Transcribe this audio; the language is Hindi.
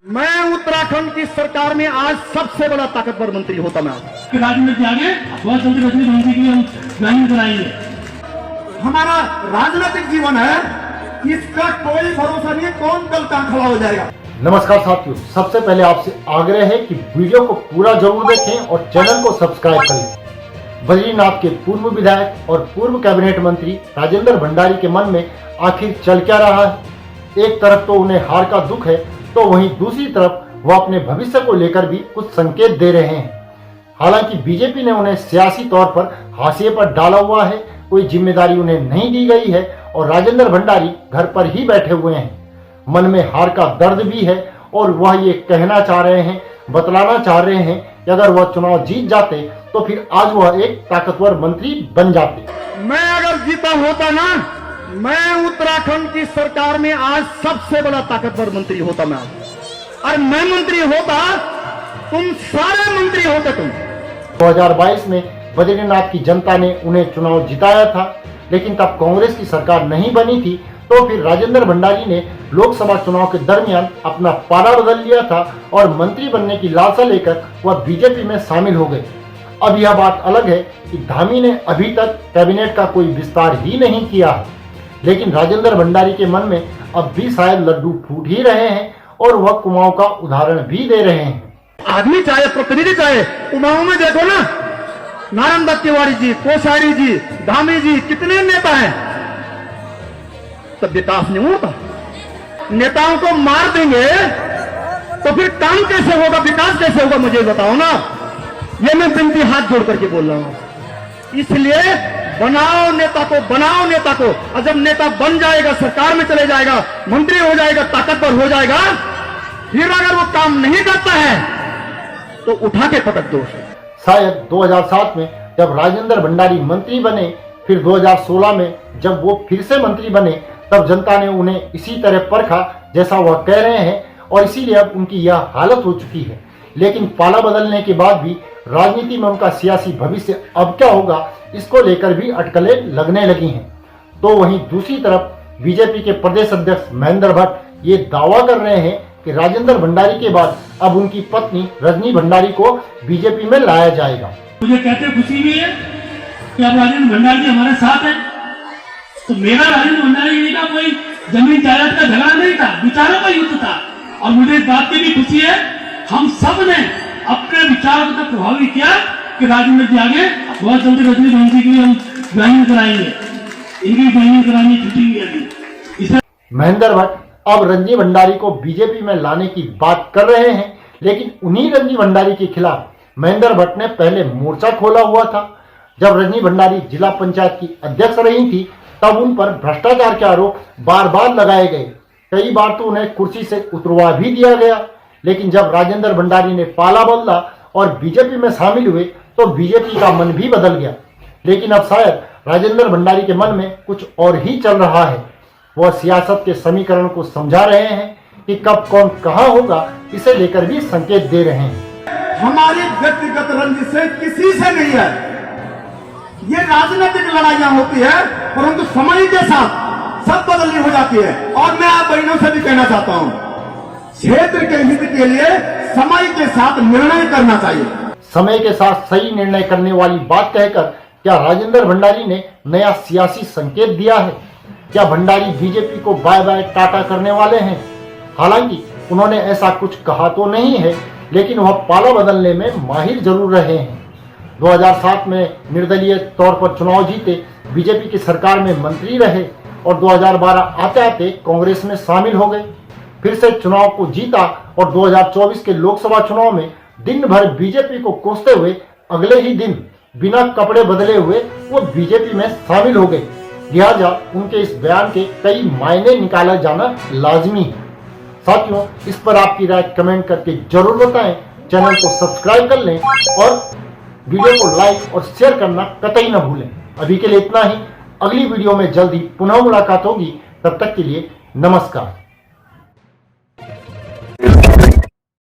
मैं उत्तराखंड की सरकार में आज सबसे बड़ा ताकतवर मंत्री होता मैं राजनीति आगे बहुत जल्दी रजनी मंत्री की हम ज्वाइन कराएंगे। हमारा राजनीतिक जीवन है, इसका कोई भरोसा नहीं है कौन कल कहां खड़ा हो जाएगा। नमस्कार साथियों, सबसे पहले आपसे आग्रह है कि वीडियो को पूरा जरूर देखें और चैनल को सब्सक्राइब कर लें। बद्रीनाथ के पूर्व विधायक और पूर्व कैबिनेट मंत्री राजेंद्र भंडारी के मन में आखिर चल क्या रहा है। एक तरफ तो उन्हें हार का दुख है, तो वहीं दूसरी तरफ वह अपने भविष्य को लेकर भी कुछ संकेत दे रहे हैं। हालांकि बीजेपी ने उन्हें सियासी तौर पर हाशिए पर डाला हुआ है, कोई जिम्मेदारी उन्हें नहीं दी गई है और राजेंद्र भंडारी घर पर ही बैठे हुए हैं। मन में हार का दर्द भी है और वह ये कहना चाह रहे हैं, बतलाना चाह रहे हैं कि अगर वह चुनाव जीत जाते तो फिर आज वह एक ताकतवर मंत्री बन जाते। मैं अगर जीता होता ना, मैं उत्तराखंड की सरकार में आज सबसे बड़ा ताकतवर मंत्री होता मैं आज। और मैं मंत्री होता, तुम सारे मंत्री होते तुम। 2022 में बद्रीनाथ की जनता ने उन्हें चुनाव जिताया था, लेकिन तब कांग्रेस की सरकार नहीं बनी थी। तो फिर राजेंद्र भंडारी ने लोकसभा चुनाव के दरमियान अपना पारा बदल लिया था और मंत्री बनने की लालसा लेकर वह बीजेपी में शामिल हो गए। अब यह बात अलग है कि धामी ने अभी तक कैबिनेट का कोई विस्तार ही नहीं किया है, लेकिन राजेंद्र भंडारी के मन में अब भी शायद लड्डू फूट ही रहे हैं और वह कुमाऊं का उदाहरण भी दे रहे हैं। आदमी चाहे प्रतिनिधि चाहे, कुमाऊं में देखो ना, नारायण दत्त तिवारी जी, कोश्यारी जी, धामी जी, कितने नेता हैं। तब विकास नहीं होता। नेताओं को मार देंगे तो फिर काम कैसे होगा, विकास कैसे होगा, मुझे बताओ ना। ये मैं बिनती हाथ जोड़ करके बोल रहा हूं। इसलिए बनाओ नेता को, बनाओ नेता को। और जब नेता बन जाएगा, सरकार में चले जाएगा, मंत्री हो जाएगा, ताकतवर हो जाएगा, फिर अगर वो काम नहीं करता है तो उठा के पटक दो। शायद 2007 में जब राजेंद्र भंडारी मंत्री बने, फिर 2016 में जब वो फिर से मंत्री बने, तब जनता ने उन्हें इसी तरह परखा जैसा वह कह रहे हैं और इसीलिए अब उनकी यह हालत हो चुकी है। लेकिन पाला बदलने के बाद भी राजनीति में उनका सियासी भविष्य अब क्या होगा, इसको लेकर भी अटकलें लगने लगी हैं। तो वहीं दूसरी तरफ बीजेपी के प्रदेश अध्यक्ष महेंद्र भट्ट ये दावा कर रहे हैं कि राजेंद्र भंडारी के बाद अब उनकी पत्नी रजनी भंडारी को बीजेपी में लाया जाएगा। मुझे कहते खुशी भी है कि अब राजेंद्र भंडारी जी हमारे साथ है। तो मेरा राजेंद्र भंडारी जी का कोई जमीन जायदाद का झगड़ा नहीं था, विचारों का युद्ध था। और मुझे इस बात की भी खुशी है, हम सब ने अपने विचारों को प्रभावित किया कि राजेंद्र जी आगे बहुत जल्दी रजनी मंत्री की हम ज्वाइन कराएंगे। इनकी ज्वाइनिंग करानी छुट्टी अभी। महेंद्र भट्ट अब रजनी भंडारी को बीजेपी में लाने की बात कर रहे हैं, लेकिन उन्हीं रजनी भंडारी के खिलाफ महेंद्र भट्ट ने पहले मोर्चा खोला हुआ था। जब रजनी भंडारी जिला पंचायत की अध्यक्ष रही थी, तब उन पर भ्रष्टाचार के आरोप बार बार लगाए गए। कई बार तो उन्हें कुर्सी से उतरवा भी दिया गया। लेकिन जब राजेंद्र भंडारी ने पाला बदला और बीजेपी में शामिल हुए, तो बीजेपी का मन भी बदल गया। लेकिन अब शायद राजेंद्र भंडारी के मन में कुछ और ही चल रहा है। वह सियासत के समीकरण को समझा रहे हैं कि कब कौन कहां होगा, इसे लेकर भी संकेत दे रहे हैं। हमारी व्यक्तिगत रंजिश से किसी से नहीं है। ये राजनीतिक लड़ाइयां होती है, परंतु समय के साथ सब बदलनी हो जाती है। और मैं आप बहनों से भी कहना चाहता हूं, क्षेत्र के हित के लिए समय के साथ निर्णय करना चाहिए। समय के साथ सही निर्णय करने वाली बात कहकर क्या राजेंद्र भंडारी ने नया सियासी संकेत दिया है? क्या भंडारी बीजेपी को बाय बाय टाटा करने वाले हैं? हालांकि उन्होंने ऐसा कुछ कहा तो नहीं है, लेकिन वह पाला बदलने में माहिर जरूर रहे हैं। 2007 में निर्दलीय तौर पर चुनाव जीते, बीजेपी की सरकार में मंत्री रहे और 2012 आते आते कांग्रेस में शामिल हो गए। फिर से चुनाव को जीता और 2024 के लोकसभा चुनाव में दिन भर बीजेपी को कोसते हुए अगले ही दिन बिना कपड़े बदले हुए वो बीजेपी में शामिल हो गए। लिहाजा उनके इस बयान के कई मायने निकाला जाना लाजमी है। साथियों, इस पर आपकी राय कमेंट करके जरूर बताएं। चैनल को सब्सक्राइब कर लें और वीडियो को लाइक और शेयर करना कतई न भूलें। अभी के लिए इतना ही। अगली वीडियो में जल्दी पुनः मुलाकात होगी। तब तक के लिए नमस्कार।